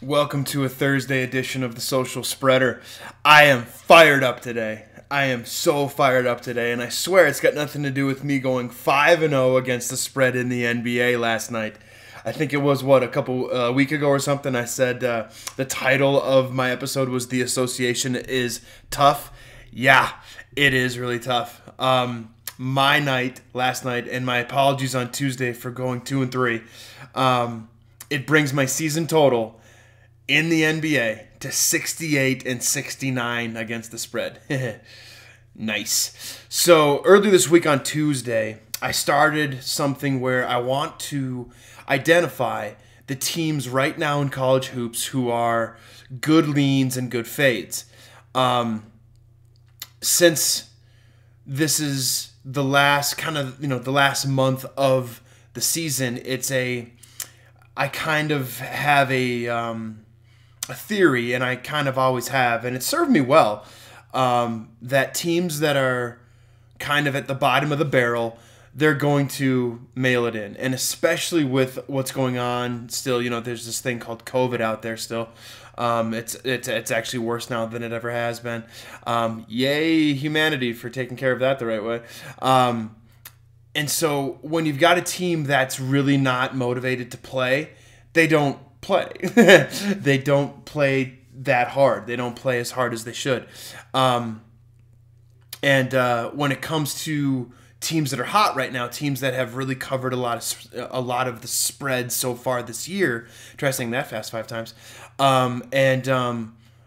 Welcome to a Thursday edition of the Social Spreader. I am fired up today. I am so fired up today, and I swear it's got nothing to do with me going 5-0 against the spread in the NBA last night. I think it was, a couple week ago or something, I said the title of my episode was The Association is Tough. Yeah, it is really tough. My night last night, and my apologies on Tuesday for going 2-3, it brings my season total in the NBA to 68-69 against the spread. Nice. So earlier this week on Tuesday, I started something where I want to identify the teams right now in college hoops who are good leans and good fades. Since this is the last the last month of the season, I kind of have a theory, and I kind of always have, and it served me well, that teams that are kind of at the bottom of the barrel, they're going to mail it in. And especially with what's going on still, there's this thing called COVID out there still. It's actually worse now than it ever has been. Yay, humanity, for taking care of that the right way. And so when you've got a team that's really not motivated to play, they don't play. They don't play that hard. They don't play as hard as they should. And when it comes to teams that are hot right now, teams that have really covered a lot of the spread so far this year, try saying that fast 5 times,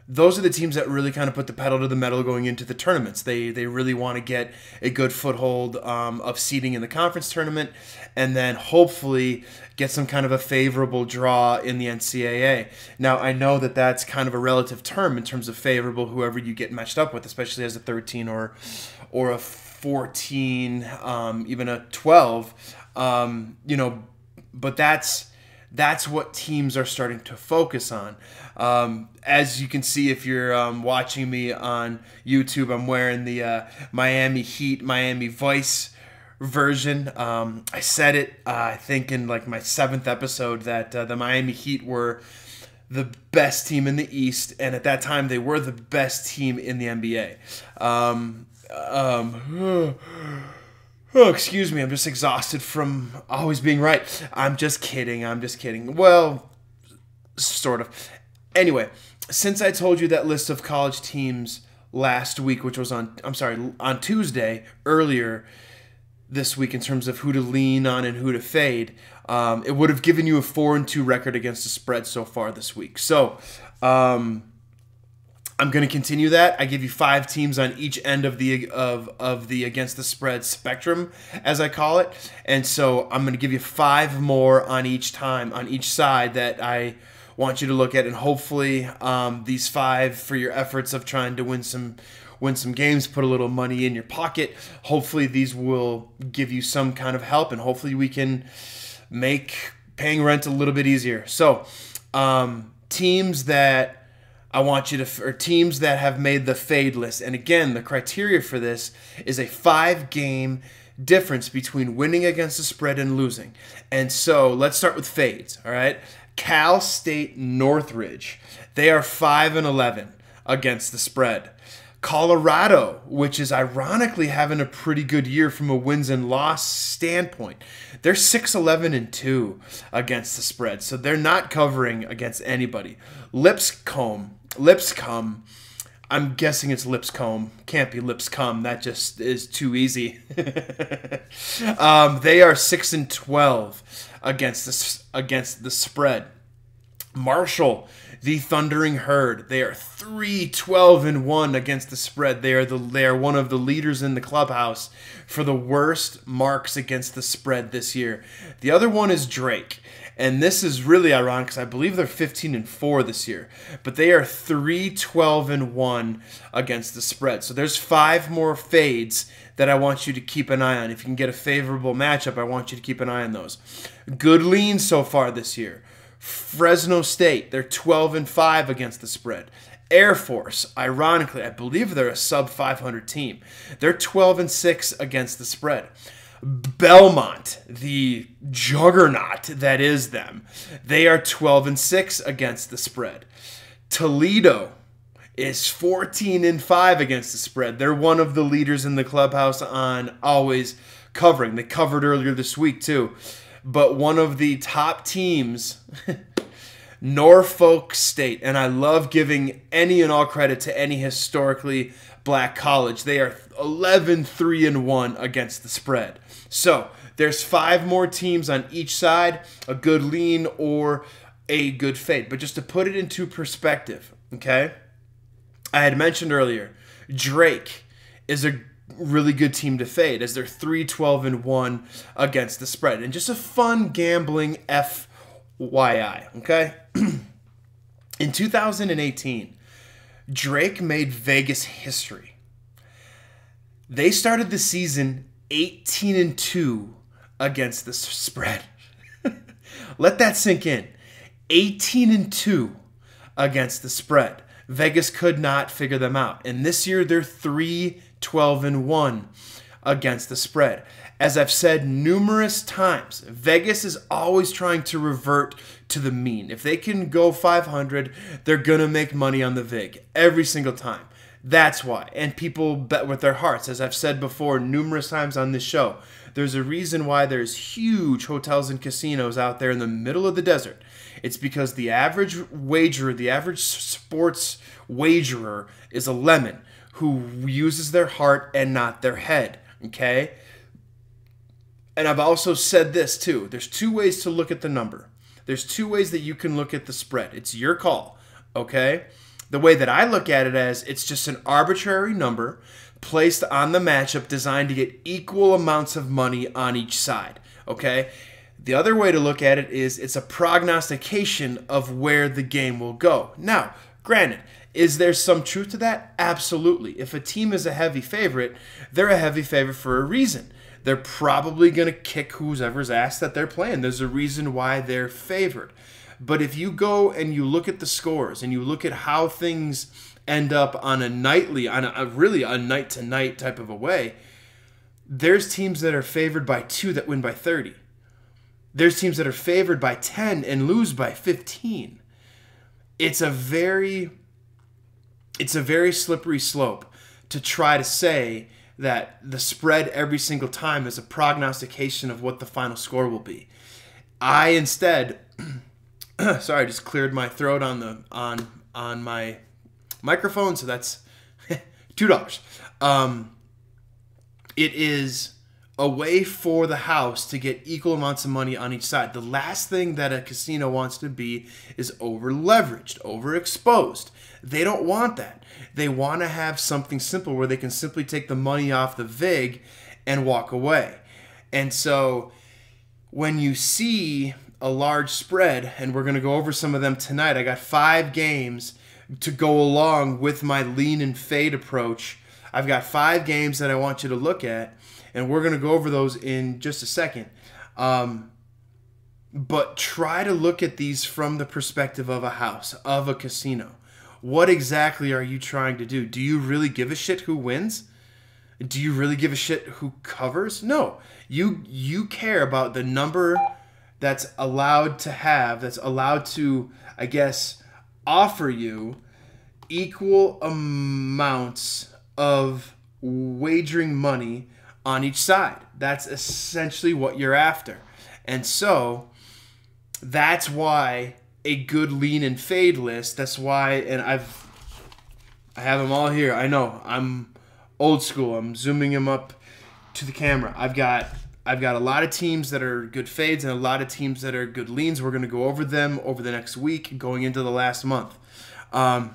those are the teams that really kind of put the pedal to the metal going into the tournaments. They really want to get a good foothold of seeding in the conference tournament, and then hopefully get some kind of a favorable draw in the NCAA. Now, I know that that's kind of a relative term in terms of favorable, whoever you get matched up with, especially as a 13 or a 14, even a 12, but that's what teams are starting to focus on. As you can see, if you're watching me on YouTube, I'm wearing the Miami Heat, Miami Vice version. I said it, I think, in like my 7th episode that the Miami Heat were the best team in the East, and at that time they were the best team in the NBA. Oh, excuse me, I'm just exhausted from always being right. I'm just kidding. Well, sort of. Anyway, since I told you that list of college teams last week, which was on Tuesday, earlier this week, in terms of who to lean on and who to fade, it would have given you a 4-2 record against the spread so far this week. So, I'm going to continue that. I give you 5 teams on each end of the against the spread spectrum, as I call it. And so I'm going to give you 5 more on each side that I want you to look at, and hopefully these 5, for your efforts of trying to win some games, put a little money in your pocket. Hopefully these will give you some kind of help, and hopefully we can make paying rent a little bit easier. So, teams that I want you to, or teams that have made the fade list. And again, the criteria for this is a 5-game difference between winning against the spread and losing. And so let's start with fades, all right? Cal State Northridge, they are 5-11 against the spread. Colorado, which is ironically having a pretty good year from a wins and loss standpoint, they're 6-11-2 against the spread, so they're not covering against anybody. Lipscomb, I'm guessing it's Lipscomb. Can't be Lipscomb. That just is too easy. They are 6-12 against the spread. Marshall, the Thundering Herd, they are 3-12-1 against the spread. They are one of the leaders in the clubhouse for the worst marks against the spread this year. The other one is Drake, and this is really ironic because I believe they're 15-4 this year, but they are 3-12-1 against the spread. So there's 5 more fades that I want you to keep an eye on. If you can get a favorable matchup, I want you to keep an eye on those. Good leans so far this year. Fresno State, they're 12-5 against the spread. Air Force, ironically, I believe they're a sub-500 team. They're 12-6 against the spread. Belmont, the juggernaut that is them, they are 12-6 against the spread. Toledo is 14-5 against the spread. They're one of the leaders in the clubhouse on always covering. They covered earlier this week too. But one of the top teams, Norfolk State, and I love giving any and all credit to any historically black college. They are 11-3-1 against the spread. So there's 5 more teams on each side, a good lean or a good fade. But just to put it into perspective, okay, I had mentioned earlier, Drake is a really good team to fade as they're 3-12-1 against the spread. And just a fun gambling FYI, okay? In 2018, Drake made Vegas history. They started the season 18-2 against the spread. Let that sink in. 18-2 against the spread. Vegas could not figure them out. And this year they're 3-12-1 against the spread. As I've said numerous times, Vegas is always trying to revert to the mean. If they can go 500, they're going to make money on the VIG every single time. That's why. And people bet with their hearts. As I've said before numerous times on this show, there's a reason why there's huge hotels and casinos out there in the middle of the desert. It's because the average wagerer, the average sports wagerer is a lemon who uses their heart and not their head, okay? And I've also said this too. There's 2 ways to look at the number. There's 2 ways that you can look at the spread. It's your call, okay? The way that I look at it as it's just an arbitrary number placed on the matchup designed to get equal amounts of money on each side, okay? The other way to look at it is it's a prognostication of where the game will go. Now, granted, is there some truth to that? Absolutely. If a team is a heavy favorite, they're a heavy favorite for a reason. They're probably going to kick whoever's ass that they're playing. There's a reason why they're favored. But if you go and you look at the scores and you look at how things end up on a nightly, on a really a night-to-night type of a way, there's teams that are favored by 2 that win by 30. There's teams that are favored by 10 and lose by 15. It's a very slippery slope to try to say that the spread every single time is a prognostication of what the final score will be. I instead, sorry, I just cleared my throat on my microphone, so that's $2. It is a way for the house to get equal amounts of money on each side. The last thing that a casino wants to be is over-leveraged, overexposed. They don't want that. They want to have something simple where they can simply take the money off the VIG and walk away. And so when you see a large spread, and we're going to go over some of them tonight, I got 5 games to go along with my lean and fade approach. I've got 5 games that I want you to look at, and we're going to go over those in just a second. But try to look at these from the perspective of a house, of a casino. What exactly are you trying to do? Do you really give a shit who wins? Do you really give a shit who covers? No. You care about the number that's allowed to have, that's allowed to, I guess, offer you equal amounts of wagering money on each side. That's essentially what you're after. And so that's why a good lean and fade list, that's why, and I have them all here. I know I'm old school. I'm zooming them up to the camera. I've got a lot of teams that are good fades and a lot of teams that are good leans. We're going to go over them over the next week going into the last month.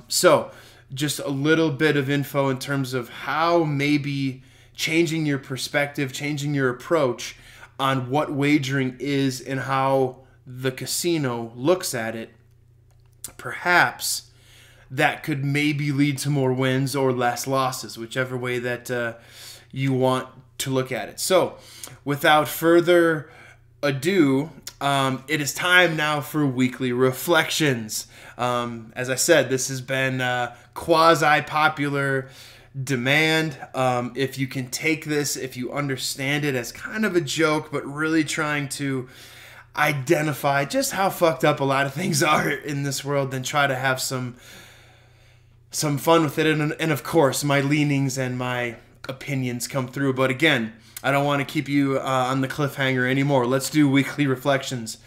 So just a little bit of info in terms of how maybe changing your perspective, changing your approach on what wagering is and how the casino looks at it. Perhaps that could maybe lead to more wins or less losses, whichever way that you want to look at it. So without further ado, it is time now for weekly reflections. As I said, this has been quasi-popular demand. If you can take this, if you understand it as kind of a joke, but really trying to identify just how fucked up a lot of things are in this world, then try to have some fun with it. And of course, my leanings and my opinions come through. But again, I don't want to keep you on the cliffhanger anymore. Let's do weekly reflections.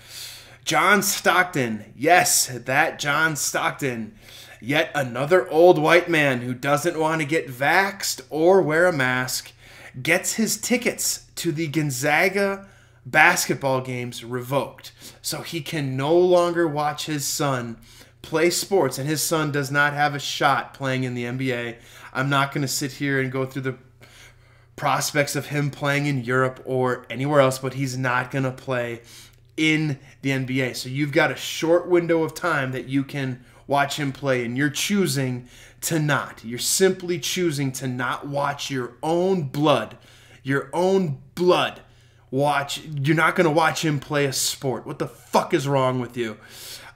John Stockton. Yes, that John Stockton. Yet another old white man who doesn't want to get vaxxed or wear a mask gets his tickets to the Gonzaga basketball games revoked. So he can no longer watch his son play sports, and his son does not have a shot playing in the NBA. I'm not going to sit here and go through the prospects of him playing in Europe or anywhere else, but he's not going to play in the NBA. So you've got a short window of time that you can watch him play, and you're choosing to not. You're simply choosing to not watch your own blood. Your own blood. You're not going to watch him play a sport. What the fuck is wrong with you?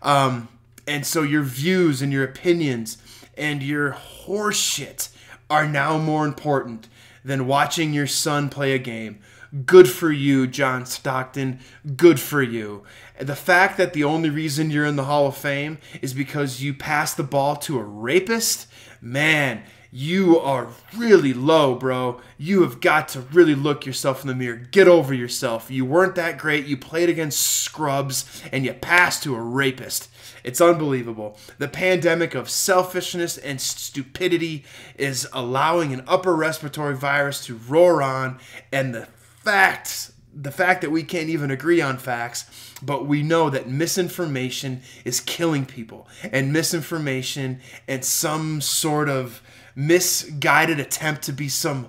And so your views and your opinions and your horseshit are now more important than watching your son play a game. Good for you, John Stockton. Good for you. The fact that the only reason you're in the Hall of Fame is because you passed the ball to a rapist, man, you are really low, bro. You have got to really look yourself in the mirror. Get over yourself. You weren't that great. You played against scrubs, and you passed to a rapist. It's unbelievable. The pandemic of selfishness and stupidity is allowing an upper respiratory virus to roar on, and the fact that we can't even agree on facts, but we know that misinformation is killing people, and misinformation and some sort of misguided attempt to be some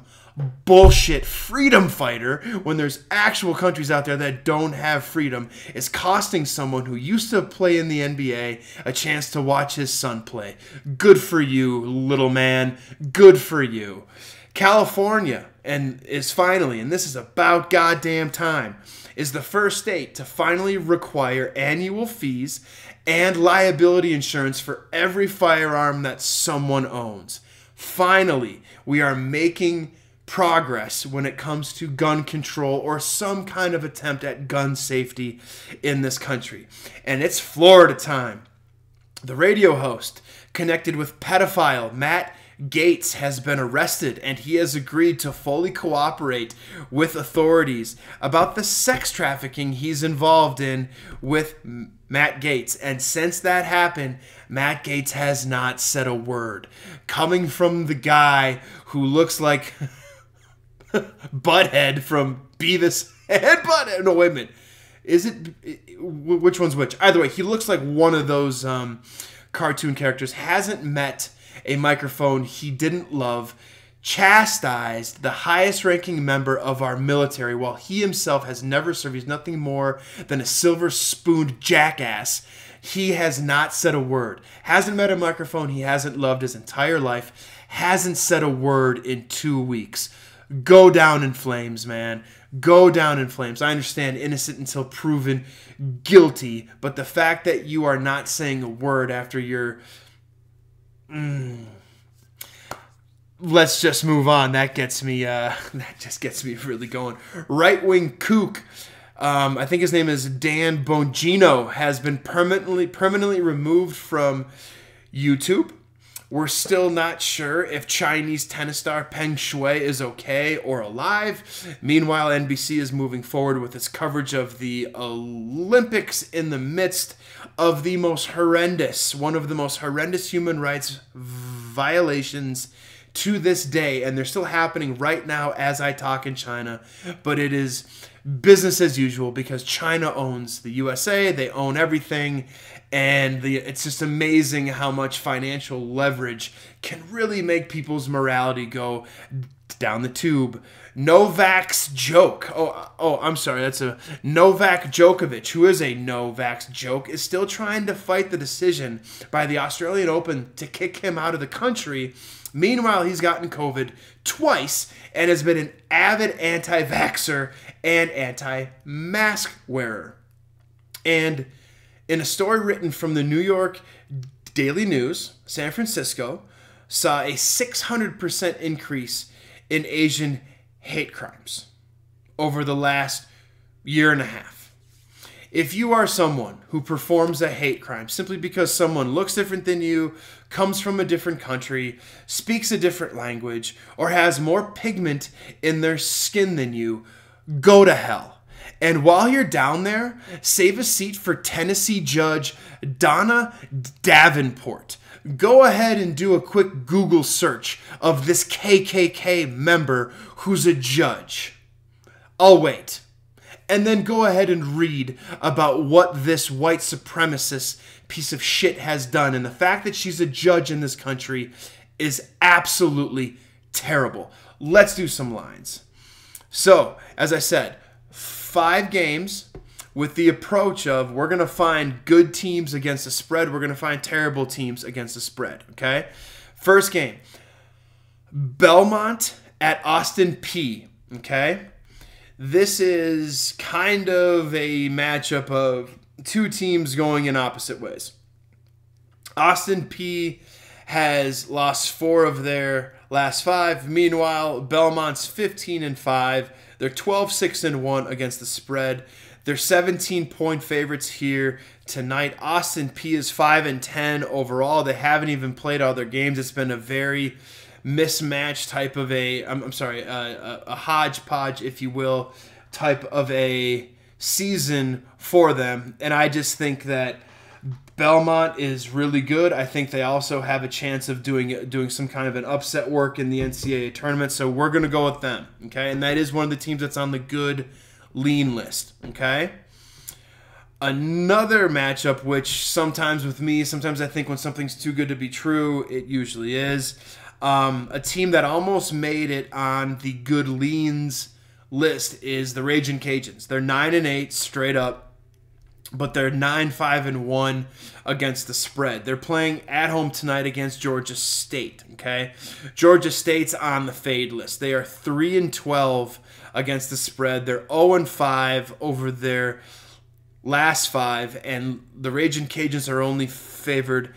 bullshit freedom fighter when there's actual countries out there that don't have freedom is costing someone who used to play in the NBA a chance to watch his son play. Good for you, little man. Good for you. California is finally, and this is about goddamn time, is the first state to finally require annual fees and liability insurance for every firearm that someone owns. Finally, we are making progress when it comes to gun control or some kind of attempt at gun safety in this country. And it's Florida time. The radio host connected with pedophile Matt Gaetz has been arrested, and he has agreed to fully cooperate with authorities about the sex trafficking he's involved in with Matt Gaetz. And since that happened, Matt Gaetz has not said a word. Coming from the guy who looks like Butthead from Beavis and Butthead. No, wait a minute. Is it... Which one's which? Either way, he looks like one of those cartoon characters. Hasn't met a microphone he didn't love, chastised the highest ranking member of our military while he himself has never served. He's nothing more than a silver-spooned jackass. He has not said a word. Hasn't met a microphone he hasn't loved his entire life. Hasn't said a word in 2 weeks. Go down in flames, man. Go down in flames. I understand innocent until proven guilty, but the fact that you are not saying a word after your... Let's just move on. That gets me. That just gets me really going. Right-wing kook. I think his name is Dan Bongino, has been permanently removed from YouTube. We're still not sure if Chinese tennis star Peng Shuai is okay or alive. Meanwhile, NBC is moving forward with its coverage of the Olympics in the midst of the most horrendous, one of the most horrendous human rights violations to this day. And they're still happening right now as I talk in China. But it is business as usual because China owns the USA. They own everything. And it's just amazing how much financial leverage can really make people's morality go down the tube. Novak's joke. I'm sorry. That's a Novak Djokovic, who is a Novak's joke, is still trying to fight the decision by the Australian Open to kick him out of the country. Meanwhile, he's gotten COVID twice and has been an avid anti-vaxxer and anti-mask wearer. And in a story written from the New York Daily News, San Francisco, saw a 600% increase in Asian hate crimes over the last year and a half. If you are someone who performs a hate crime simply because someone looks different than you, comes from a different country, speaks a different language, or has more pigment in their skin than you, go to hell. And while you're down there, save a seat for Tennessee Judge Donna Davenport. Go ahead and do a quick Google search of this KKK member who's a judge. I'll wait. And then go ahead and read about what this white supremacist piece of shit has done. And the fact that she's a judge in this country is absolutely terrible. Let's do some lines. So, as I said, 5 games with the approach of we're going to find good teams against the spread. We're going to find terrible teams against the spread, okay? First game, Belmont at Austin P, okay? This is kind of a matchup of 2 teams going in opposite ways. Austin P has lost 4 of their last 5. Meanwhile, Belmont's 15-5. They're 12-6-1 against the spread. They're 17-point favorites here tonight. Austin P is 5-10 overall. They haven't even played all their games. It's been a very mismatched type of a hodgepodge, if you will, type of a season for them. And I just think that Belmont is really good. I think they also have a chance of doing some kind of an upset work in the NCAA tournament. So we're going to go with them, okay? And that is one of the teams that's on the good lean list, okay? Another matchup, which sometimes with me, sometimes I think when something's too good to be true, it usually is. A team that almost made it on the good leans list is the Ragin Cajuns. They're 9-8 straight up, but they're 9-5-1 against the spread. They're playing at home tonight against Georgia State, okay? Georgia State's on the fade list. They are 3-12 against the spread. They're 0-5 over their last 5, and the Ragin Cajuns are only favored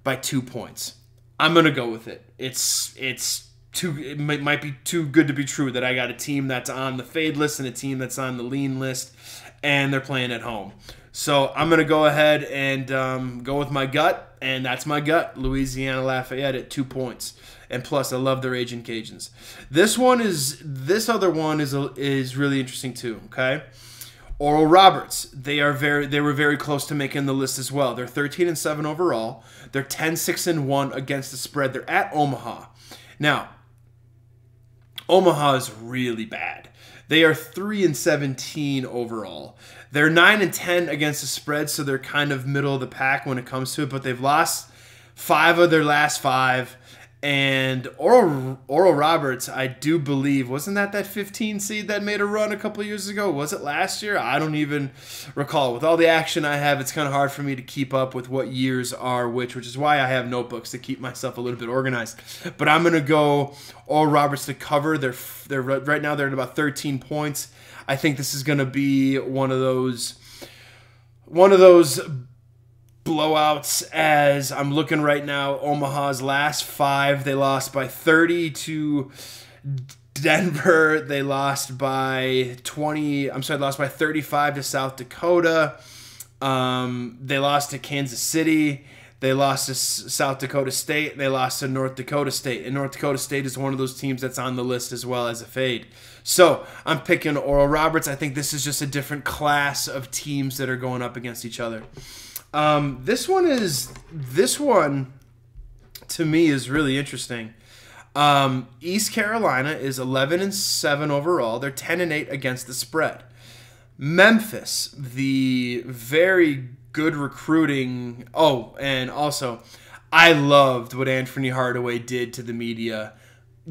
by 2 points. I'm going to go with it. It might be too good to be true that I got a team that's on the fade list and a team that's on the lean list, and they're playing at home. So I'm going to go ahead and go with my gut, and that's my gut. Louisiana Lafayette at 2 points. And plus, I love the Ragin Cajuns. This other one is really interesting too, okay? Oral Roberts, they were very close to making the list as well. They're 13-7 overall. They're 10-6-1 against the spread. They're at Omaha. Now, Omaha is really bad. They are 3-17 overall. They're 9-10 against the spread, so they're kind of middle of the pack when it comes to it, but they've lost 5 of their last 5. And Oral Roberts, I do believe, wasn't that 15 seed that made a run a couple of years ago? Was it last year? I don't even recall. With all the action I have, it's kind of hard for me to keep up with what years are which is why I have notebooks to keep myself a little bit organized. But I'm going to go Oral Roberts to cover. They're right now they're at about 13 points. I think this is going to be one of those blowouts. As I'm looking right now, Omaha's last 5, they lost by 30 to Denver. They lost by 35 to South Dakota. They lost to Kansas City. They lost to South Dakota State. They lost to North Dakota State. And North Dakota State is one of those teams that's on the list as well as a fade. So I'm picking Oral Roberts. I think this is just a different class of teams that are going up against each other. This one to me is really interesting. East Carolina is 11-7 overall. They're 10-8 against the spread. Memphis, the very good recruiting. Oh, and also, I loved what Anthony Hardaway did to the media.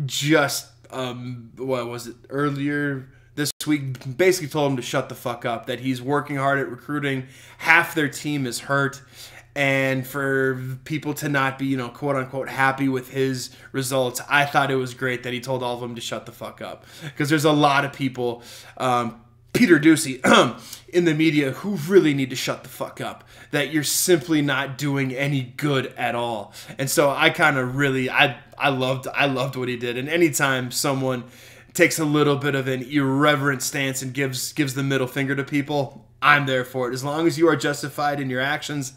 Just what was it earlier this week? Basically told him to shut the fuck up. That he's working hard at recruiting. Half their team is hurt. And for people to not be, quote unquote, happy with his results, I thought it was great that he told all of them to shut the fuck up. Because there's a lot of people Peter Ducey in the media who really need to shut the fuck up. That you're simply not doing any good at all. And so I kind of really I loved what he did. And anytime someone takes a little bit of an irreverent stance and gives the middle finger to people, I'm there for it. As long as you are justified in your actions,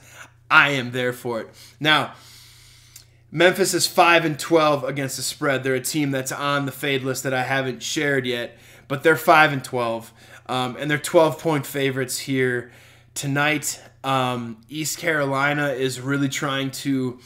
I am there for it. Now, Memphis is 5-12 against the spread. They're a team that's on the fade list that I haven't shared yet, but they're 5-12, and they're 12-point favorites here tonight. East Carolina is really trying to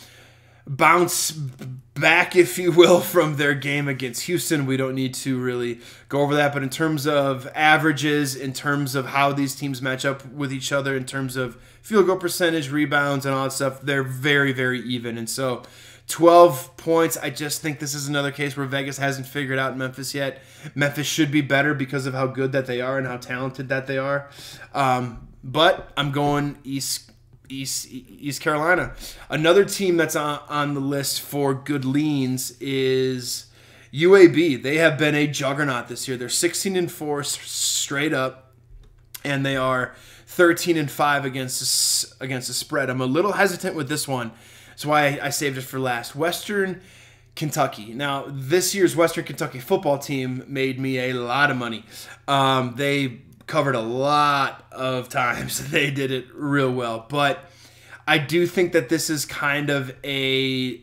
bounce back, if you will, from their game against Houston. We don't need to really go over that, but in terms of averages, in terms of how these teams match up with each other, in terms of field goal percentage, rebounds, and all that stuff, they're very, very even. And so 12 points, I just think this is another case where Vegas hasn't figured out Memphis yet. Memphis should be better because of how good that they are and how talented that they are. But I'm going East Carolina. Another team that's on the list for good leans is UAB. They have been a juggernaut this year. They're 16-4 straight up, and they are 13-5 against the spread. I'm a little hesitant with this one. That's why I saved it for last. Western Kentucky. Now, this year's Western Kentucky football team made me a lot of money. They covered a lot of times. They did it real well. But I do think that this is kind of a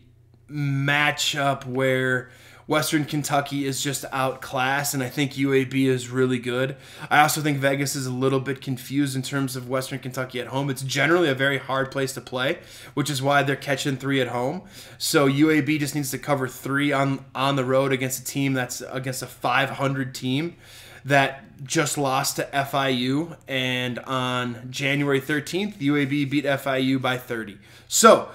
matchup where Western Kentucky is just outclassed, and I think UAB is really good. I also think Vegas is a little bit confused in terms of Western Kentucky at home. It's generally a very hard place to play, which is why they're catching 3 at home. So UAB just needs to cover 3 on the road against a team that's against a 500 team that just lost to FIU, and on January 13th, UAB beat FIU by 30. So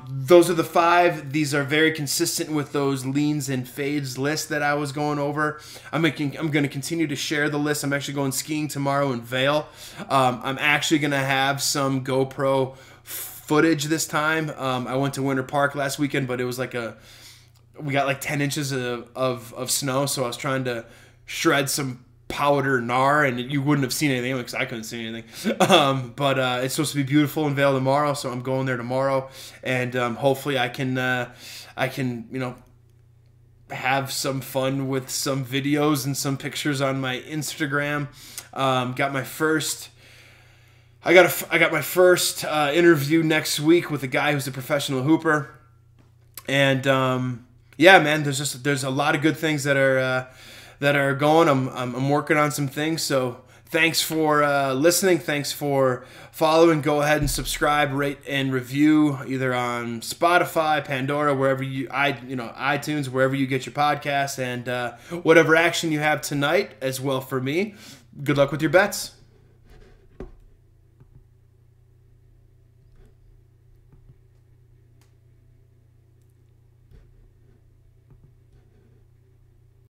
those are the 5. These are very consistent with those leans and fades list that I was going over. I'm going to continue to share the list. I'm actually going skiing tomorrow in Vail. I'm actually going to have some GoPro footage this time. I went to Winter Park last weekend, but it was we got like 10 inches of snow, so I was trying to shred some powder gnar, and you wouldn't have seen anything because I couldn't see anything. But it's supposed to be beautiful in Vail tomorrow, so I'm going there tomorrow, and hopefully I can have some fun with some videos and some pictures on my Instagram. I got my first interview next week with a guy who's a professional hooper, and yeah, man, there's a lot of good things that are going. I'm working on some things, so thanks for listening. Thanks for following. Go ahead and subscribe, rate, and review either on Spotify, Pandora, wherever iTunes, wherever you get your podcasts, and whatever action you have tonight as well for me. Good luck with your bets.